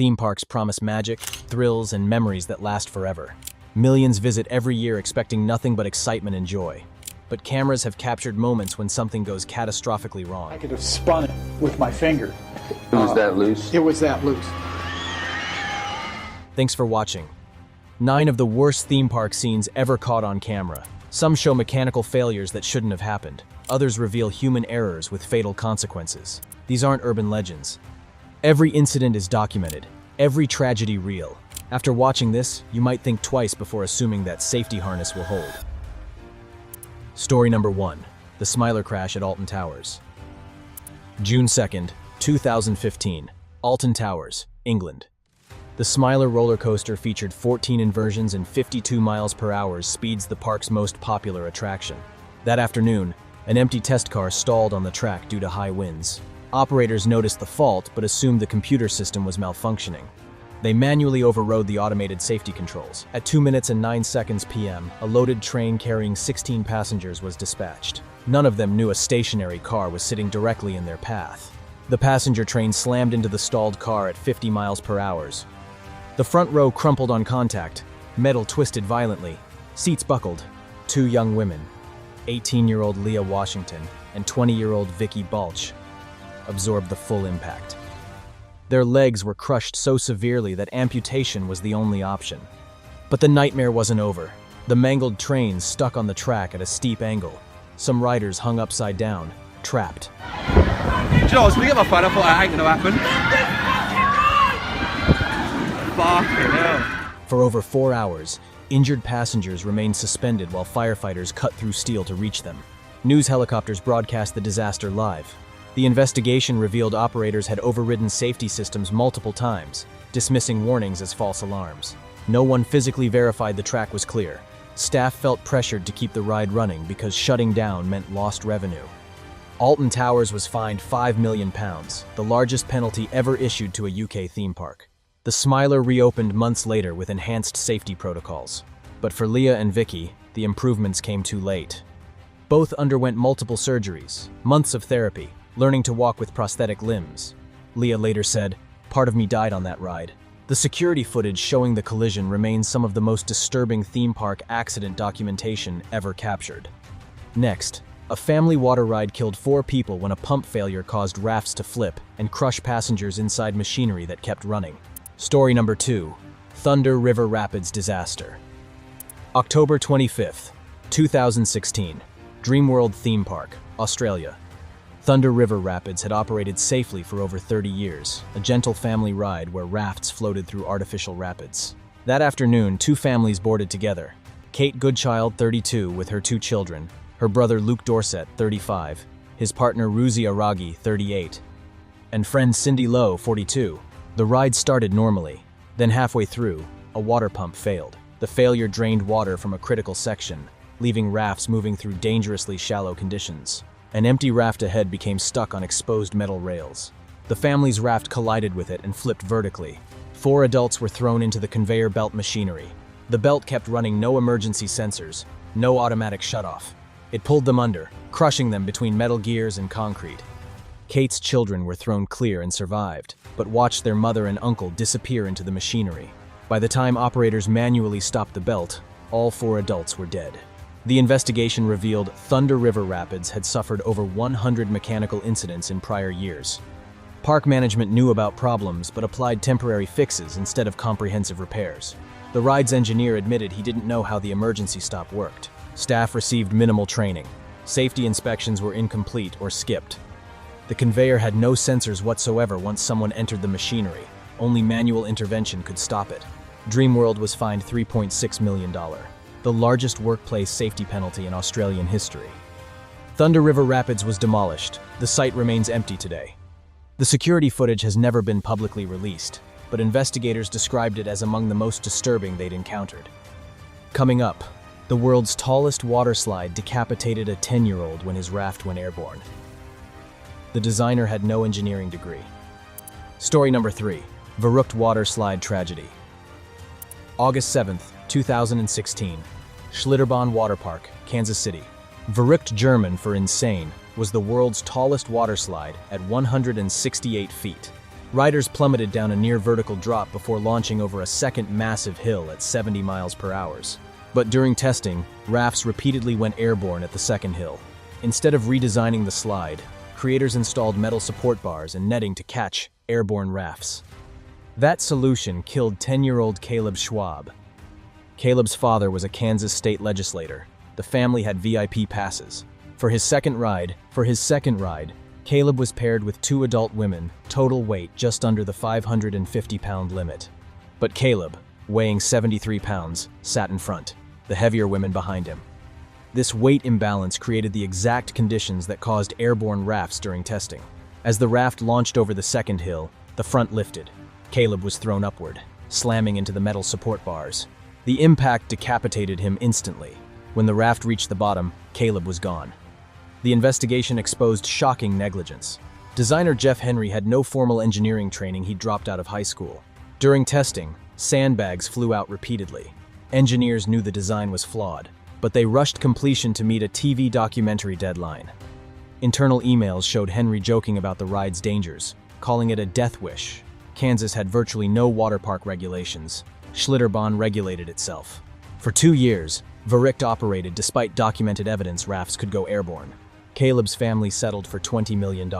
Theme parks promise magic, thrills, and memories that last forever. Millions visit every year expecting nothing but excitement and joy. But cameras have captured moments when something goes catastrophically wrong. I could have spun it with my finger. It was that loose? It was that loose. Thanks for watching. 9 of the worst theme park scenes ever caught on camera. Some show mechanical failures that shouldn't have happened. Others reveal human errors with fatal consequences. These aren't urban legends. Every incident is documented, every tragedy real. After watching this, you might think twice before assuming that safety harness will hold. Story number 1. The Smiler Crash at Alton Towers. June 2nd, 2015. Alton Towers, England. The Smiler roller coaster featured 14 inversions and 52 miles per hour speeds the park's most popular attraction. That afternoon, an empty test car stalled on the track due to high winds. Operators noticed the fault but assumed the computer system was malfunctioning. They manually overrode the automated safety controls. At 2 minutes and 9 seconds p.m., a loaded train carrying 16 passengers was dispatched. None of them knew a stationary car was sitting directly in their path. The passenger train slammed into the stalled car at 50 miles per hour. The front row crumpled on contact, metal twisted violently, seats buckled. 2 young women, 18-year-old Leah Washington and 20-year-old Vicky Balch, absorbed the full impact. Their legs were crushed so severely that amputation was the only option. But the nightmare wasn't over. The mangled train stuck on the track at a steep angle. Some riders hung upside down, trapped. Do you know, I was looking at my phone, I thought that ain't gonna happen. Fucking hell. For over 4 hours, injured passengers remained suspended while firefighters cut through steel to reach them. News helicopters broadcast the disaster live. The investigation revealed operators had overridden safety systems multiple times, dismissing warnings as false alarms. No one physically verified the track was clear. Staff felt pressured to keep the ride running because shutting down meant lost revenue. Alton Towers was fined £5 million, the largest penalty ever issued to a UK theme park. The Smiler reopened months later with enhanced safety protocols. But for Leah and Vicky, the improvements came too late. Both underwent multiple surgeries, months of therapy, learning to walk with prosthetic limbs. Leah later said, "Part of me died on that ride." The security footage showing the collision remains some of the most disturbing theme park accident documentation ever captured. Next, a family water ride killed 4 people when a pump failure caused rafts to flip and crush passengers inside machinery that kept running. Story number 2. Thunder River Rapids Disaster. October 25th, 2016. Dreamworld Theme Park, Australia. Thunder River Rapids had operated safely for over 30 years, a gentle family ride where rafts floated through artificial rapids. That afternoon, 2 families boarded together. Kate Goodchild, 32, with her 2 children, her brother Luke Dorset, 35, his partner Ruzi Aragi, 38, and friend Cindy Lowe, 42. The ride started normally. Then halfway through, a water pump failed. The failure drained water from a critical section, leaving rafts moving through dangerously shallow conditions. An empty raft ahead became stuck on exposed metal rails. The family's raft collided with it and flipped vertically. 4 adults were thrown into the conveyor belt machinery. The belt kept running no emergency sensors, no automatic shutoff. It pulled them under, crushing them between metal gears and concrete. Kate's children were thrown clear and survived, but watched their mother and uncle disappear into the machinery. By the time operators manually stopped the belt, all 4 adults were dead. The investigation revealed Thunder River Rapids had suffered over 100 mechanical incidents in prior years. Park management knew about problems but applied temporary fixes instead of comprehensive repairs. The ride's engineer admitted he didn't know how the emergency stop worked. Staff received minimal training. Safety inspections were incomplete or skipped. The conveyor had no sensors whatsoever once someone entered the machinery. Only manual intervention could stop it. Dreamworld was fined $3.6 million. The largest workplace safety penalty in Australian history. Thunder River Rapids was demolished. The site remains empty today. The security footage has never been publicly released, but investigators described it as among the most disturbing they'd encountered. Coming up, the world's tallest water slide decapitated a 10-year-old when his raft went airborne. The designer had no engineering degree. Story number 3. Verrückt water slide tragedy. August 7th, 2016. Schlitterbahn Water Park, Kansas City. Verrückt, German for insane, was the world's tallest water slide at 168 feet. Riders plummeted down a near-vertical drop before launching over a second massive hill at 70 miles per hour. But during testing, rafts repeatedly went airborne at the second hill. Instead of redesigning the slide, creators installed metal support bars and netting to catch airborne rafts. That solution killed 10-year-old Caleb Schwab. Caleb's father was a Kansas state legislator. The family had VIP passes. For his second ride, Caleb was paired with 2 adult women, total weight just under the 550-pound limit. But Caleb, weighing 73 pounds, sat in front, the heavier women behind him. This weight imbalance created the exact conditions that caused airborne rafts during testing. As the raft launched over the second hill, the front lifted. Caleb was thrown upward, slamming into the metal support bars. The impact decapitated him instantly. When the raft reached the bottom, Caleb was gone. The investigation exposed shocking negligence. Designer Jeff Henry had no formal engineering training. He dropped out of high school. During testing, sandbags flew out repeatedly. Engineers knew the design was flawed, but they rushed completion to meet a TV documentary deadline. Internal emails showed Henry joking about the ride's dangers, calling it a death wish. Kansas had virtually no water park regulations. Schlitterbahn regulated itself. For 2 years, Verrückt operated despite documented evidence rafts could go airborne. Caleb's family settled for $20 million.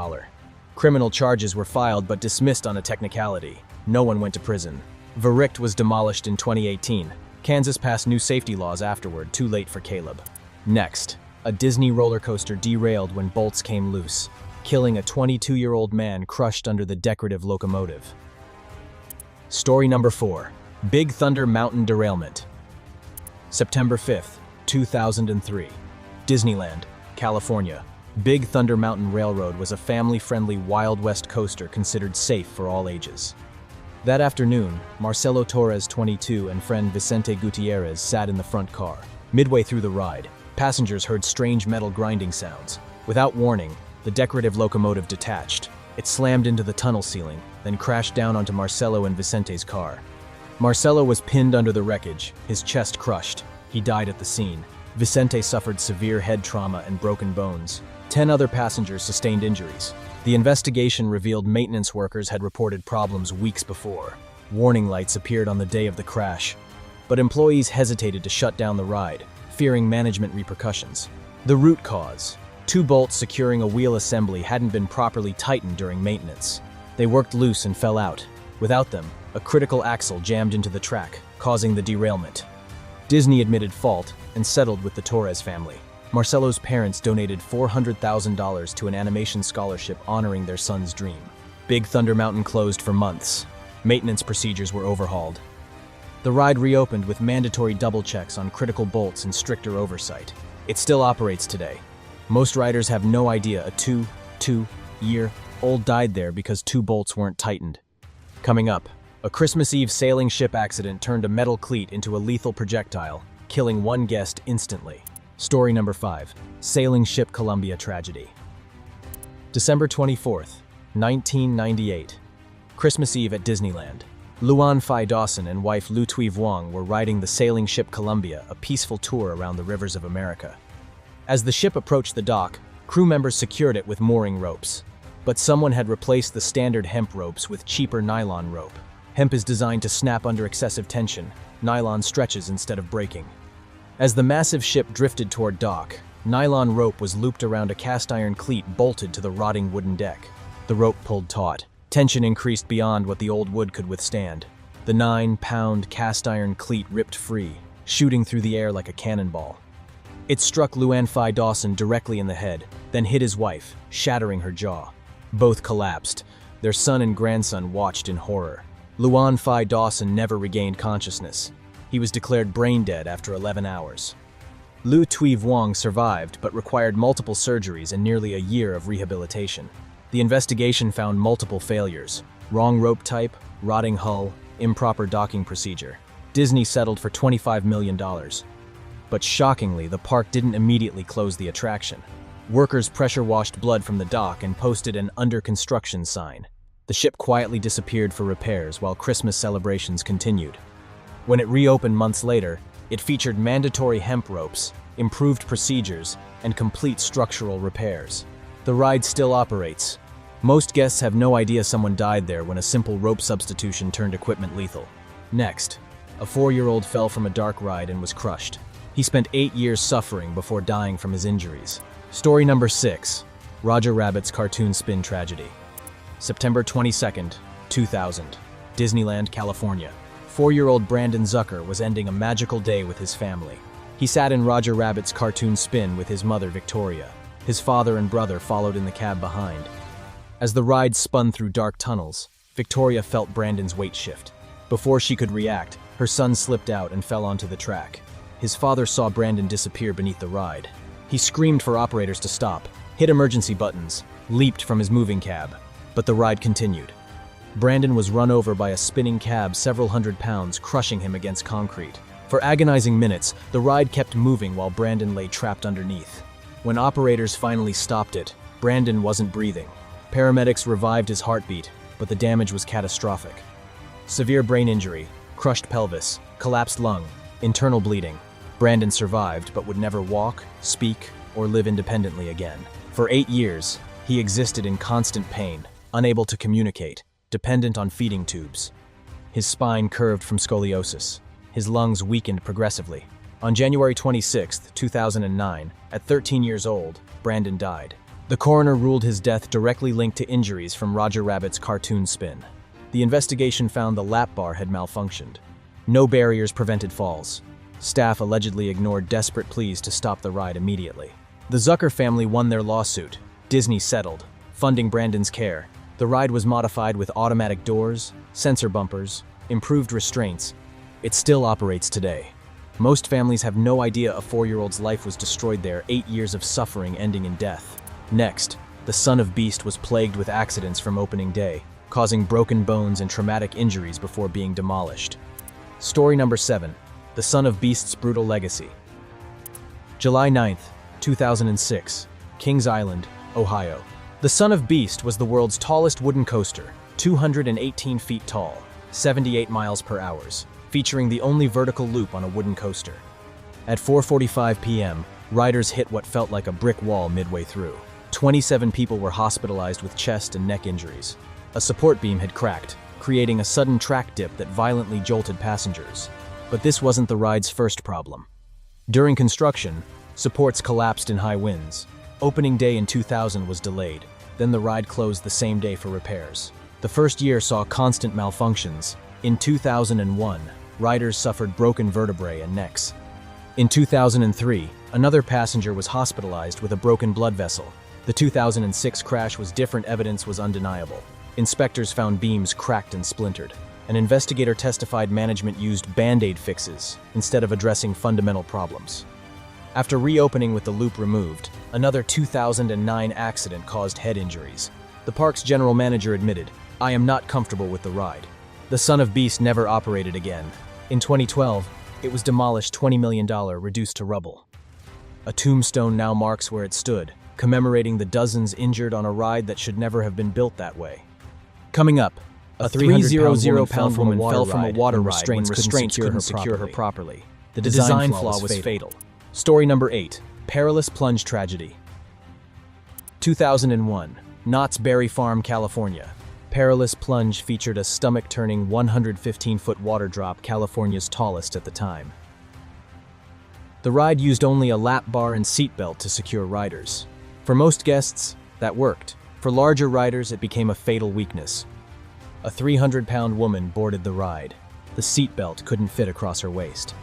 Criminal charges were filed but dismissed on a technicality. No one went to prison. Verrückt was demolished in 2018. Kansas passed new safety laws afterward, too late for Caleb. Next, a Disney roller coaster derailed when bolts came loose, killing a 22-year-old man crushed under the decorative locomotive. Story number 4. Big Thunder Mountain Derailment. September 5th, 2003. Disneyland, California. Big Thunder Mountain Railroad was a family-friendly Wild West coaster considered safe for all ages. That afternoon, Marcelo Torres, 22, and friend Vicente Gutierrez sat in the front car. Midway through the ride, passengers heard strange metal grinding sounds. Without warning, the decorative locomotive detached. It slammed into the tunnel ceiling, then crashed down onto Marcelo and Vicente's car. Marcelo was pinned under the wreckage, his chest crushed. He died at the scene. Vicente suffered severe head trauma and broken bones. 10 other passengers sustained injuries. The investigation revealed maintenance workers had reported problems weeks before. Warning lights appeared on the day of the crash, but employees hesitated to shut down the ride, fearing management repercussions. The root cause: 2 bolts securing a wheel assembly hadn't been properly tightened during maintenance. They worked loose and fell out. Without them, a critical axle jammed into the track, causing the derailment. Disney admitted fault and settled with the Torres family. Marcelo's parents donated $400,000 to an animation scholarship honoring their son's dream. Big Thunder Mountain closed for months. Maintenance procedures were overhauled. The ride reopened with mandatory double checks on critical bolts and stricter oversight. It still operates today. Most riders have no idea a 2-year-old died there because 2 bolts weren't tightened. Coming up, a Christmas Eve sailing ship accident turned a metal cleat into a lethal projectile, killing 1 guest instantly. Story number 5. Sailing ship Columbia tragedy. December 24th, 1998. Christmas Eve at Disneyland. Luan Phi Dawson and wife Lu Tui Vuong were riding the sailing ship Columbia, a peaceful tour around the rivers of America. As the ship approached the dock, crew members secured it with mooring ropes. But someone had replaced the standard hemp ropes with cheaper nylon rope. Hemp is designed to snap under excessive tension. Nylon stretches instead of breaking. As the massive ship drifted toward dock, nylon rope was looped around a cast-iron cleat bolted to the rotting wooden deck. The rope pulled taut. Tension increased beyond what the old wood could withstand. The 9-pound cast-iron cleat ripped free, shooting through the air like a cannonball. It struck Luan Phi Dawson directly in the head, then hit his wife, shattering her jaw. Both collapsed. Their son and grandson watched in horror. Luan Phi Dawson never regained consciousness. He was declared brain dead after 11 hours. Lu Tui Vuong survived but required multiple surgeries and nearly a year of rehabilitation. The investigation found multiple failures: wrong rope type, rotting hull, improper docking procedure. Disney settled for $25 million. But shockingly, the park didn't immediately close the attraction. Workers pressure-washed blood from the dock and posted an "under construction" sign. The ship quietly disappeared for repairs while Christmas celebrations continued. When it reopened months later, it featured mandatory hemp ropes, improved procedures, and complete structural repairs. The ride still operates, Most guests have no idea someone died there when a simple rope substitution turned equipment lethal. Next, a 4-year-old fell from a dark ride and was crushed. He spent 8 years suffering before dying from his injuries. Story number 6. Roger Rabbit's cartoon spin tragedy. September 22nd, 2000. Disneyland, California. 4-year-old Brandon Zucker was ending a magical day with his family. He sat in Roger Rabbit's cartoon spin with his mother, Victoria. His father and brother followed in the cab behind. As the ride spun through dark tunnels, Victoria felt Brandon's weight shift. Before she could react, her son slipped out and fell onto the track. His father saw Brandon disappear beneath the ride. He screamed for operators to stop, hit emergency buttons, leaped from his moving cab. But the ride continued. Brandon was run over by a spinning cab several hundred pounds, crushing him against concrete. For agonizing minutes, the ride kept moving while Brandon lay trapped underneath. When operators finally stopped it, Brandon wasn't breathing. Paramedics revived his heartbeat, but the damage was catastrophic. Severe brain injury, crushed pelvis, collapsed lung, internal bleeding. Brandon survived but would never walk, speak, or live independently again. For 8 years, he existed in constant pain, unable to communicate, dependent on feeding tubes. His spine curved from scoliosis. His lungs weakened progressively. On January 26, 2009, at 13 years old, Brandon died. The coroner ruled his death directly linked to injuries from Roger Rabbit's cartoon spin. The investigation found the lap bar had malfunctioned. No barriers prevented falls. Staff allegedly ignored desperate pleas to stop the ride immediately. The Zucker family won their lawsuit. Disney settled, funding Brandon's care. The ride was modified with automatic doors, sensor bumpers, improved restraints. It still operates today. Most families have no idea a 4-year-old's life was destroyed there, 8 years of suffering ending in death. Next, the Son of Beast was plagued with accidents from opening day, causing broken bones and traumatic injuries before being demolished. Story number 7. The Son of Beast's brutal legacy. July 9th, 2006, Kings Island, Ohio. The Son of Beast was the world's tallest wooden coaster, 218 feet tall, 78 miles per hour, featuring the only vertical loop on a wooden coaster. At 4:45 p.m., riders hit what felt like a brick wall midway through. 27 people were hospitalized with chest and neck injuries. A support beam had cracked, creating a sudden track dip that violently jolted passengers. But this wasn't the ride's first problem. During construction, supports collapsed in high winds. Opening day in 2000 was delayed, then the ride closed the same day for repairs. The first year saw constant malfunctions. In 2001, riders suffered broken vertebrae and necks. In 2003, another passenger was hospitalized with a broken blood vessel. The 2006 crash was different. Evidence was undeniable. Inspectors found beams cracked and splintered. An investigator testified management used Band-Aid fixes instead of addressing fundamental problems. After reopening with the loop removed, another 2009 accident caused head injuries. The park's general manager admitted, "I am not comfortable with the ride." The Son of Beast never operated again. In 2012, it was demolished, $20 million, reduced to rubble. A tombstone now marks where it stood, commemorating the dozens injured on a ride that should never have been built that way. Coming up, a 300-pound woman fell from a water ride when restraints couldn't secure her properly. The design flaw was fatal. Story number 8. Perilous plunge tragedy. 2001, Knott's Berry Farm, California. Perilous plunge featured a stomach-turning 115-foot water drop, California's tallest at the time. The ride used only a lap bar and seatbelt to secure riders. For most guests, that worked. For larger riders, it became a fatal weakness. A 300-pound woman boarded the ride. The seatbelt couldn't fit across her waist,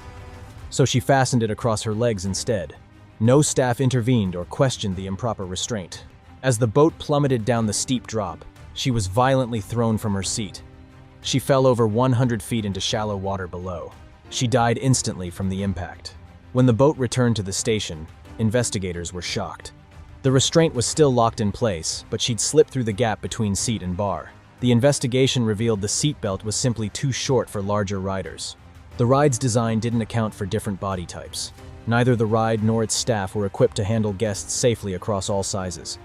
so she fastened it across her legs instead. No staff intervened or questioned the improper restraint. As the boat plummeted down the steep drop, she was violently thrown from her seat. She fell over 100 feet into shallow water below. She died instantly from the impact. When the boat returned to the station, investigators were shocked. The restraint was still locked in place, but she'd slipped through the gap between seat and bar. The investigation revealed the seatbelt was simply too short for larger riders. The ride's design didn't account for different body types. Neither the ride nor its staff were equipped to handle guests safely across all sizes.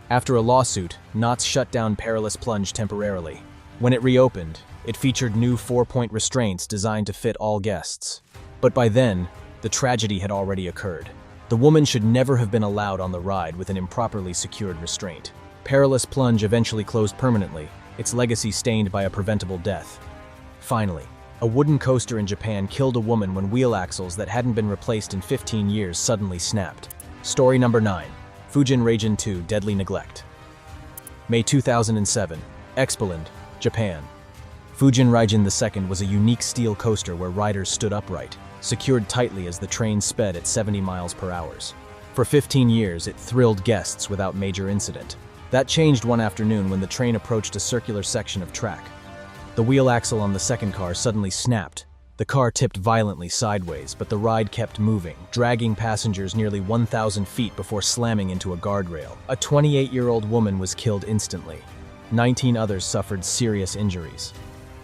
After a lawsuit, Knott's shut down Perilous Plunge temporarily. When it reopened, it featured new 4-point restraints designed to fit all guests. But by then, the tragedy had already occurred. The woman should never have been allowed on the ride with an improperly secured restraint. Perilous Plunge eventually closed permanently, its legacy stained by a preventable death. Finally, a wooden coaster in Japan killed a woman when wheel axles that hadn't been replaced in 15 years suddenly snapped. Story number 9. Fujin Raijin 2 Deadly Neglect. May 2007, Expoland, Japan. Fujin Raijin II was a unique steel coaster where riders stood upright, secured tightly as the train sped at 70 miles per hour. For 15 years, it thrilled guests without major incident. That changed one afternoon when the train approached a circular section of track. The wheel axle on the second car suddenly snapped. The car tipped violently sideways, but the ride kept moving, dragging passengers nearly 1,000 feet before slamming into a guardrail. A 28-year-old woman was killed instantly. 19 others suffered serious injuries.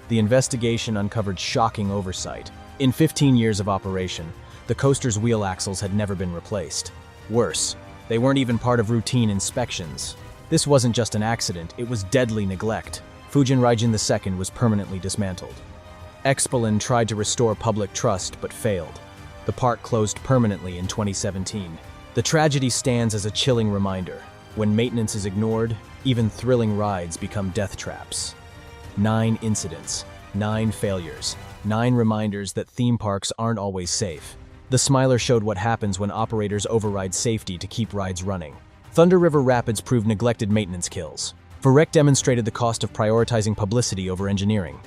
The investigation uncovered shocking oversight. In 15 years of operation, the coaster's wheel axles had never been replaced. Worse, they weren't even part of routine inspections. This wasn't just an accident, it was deadly neglect. Fujin Raijin II was permanently dismantled. Expoland tried to restore public trust but failed. The park closed permanently in 2017. The tragedy stands as a chilling reminder. When maintenance is ignored, even thrilling rides become death traps. 9 incidents, 9 failures, 9 reminders that theme parks aren't always safe. The Smiler showed what happens when operators override safety to keep rides running. Thunder River Rapids proved neglected maintenance kills. Verrückt demonstrated the cost of prioritizing publicity over engineering.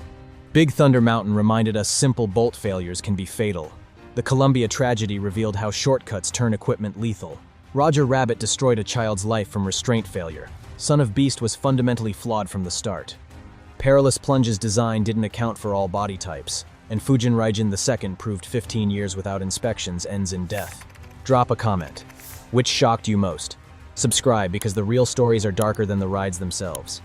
Big Thunder Mountain reminded us simple bolt failures can be fatal. The Columbia tragedy revealed how shortcuts turn equipment lethal. Roger Rabbit destroyed a child's life from restraint failure. Son of Beast was fundamentally flawed from the start. Perilous Plunge's design didn't account for all body types, and Fujin Raijin II proved 15 years without inspections ends in death. Drop a comment. Which shocked you most? Subscribe because the real stories are darker than the rides themselves.